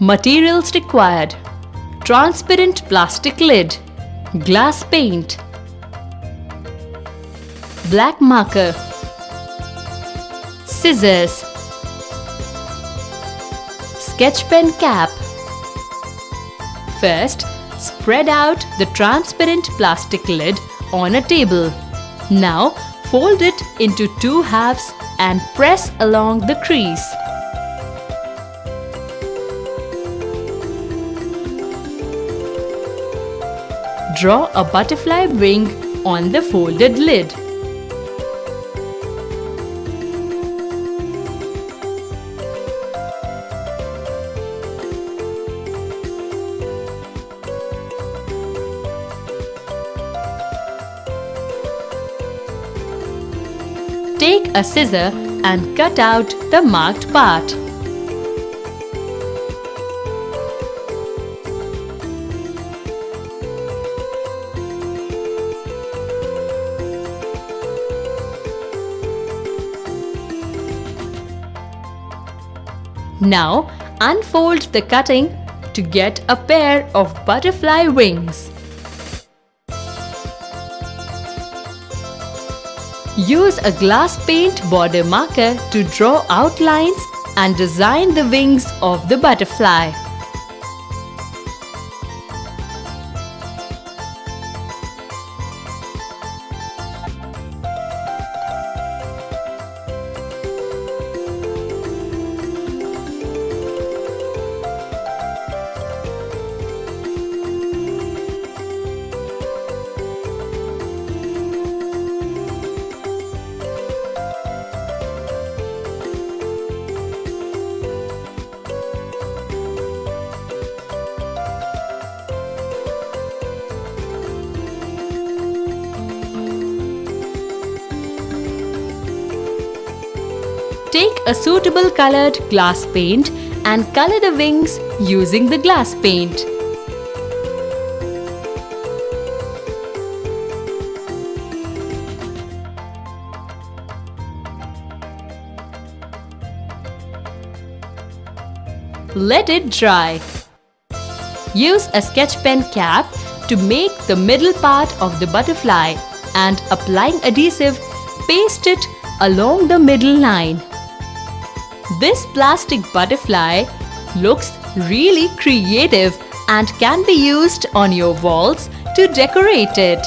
Materials required: transparent plastic lid, glass paint, black marker, scissors, sketch pen cap. First, spread out the transparent plastic lid on a table. Now, fold it into 2 halves and press along the crease. Draw a butterfly wing on the folded lid. Take a scissor and cut out the marked part. Now, unfold the cutting to get a pair of butterfly wings. Use a glass paint border marker to draw outlines and design the wings of the butterfly. Take a suitable colored glass paint and color the wings using the glass paint. Let it dry. Use a sketch pen cap to make the middle part of the butterfly and applying adhesive, paste it along the middle line. This plastic butterfly looks really creative and can be used on your walls to decorate it.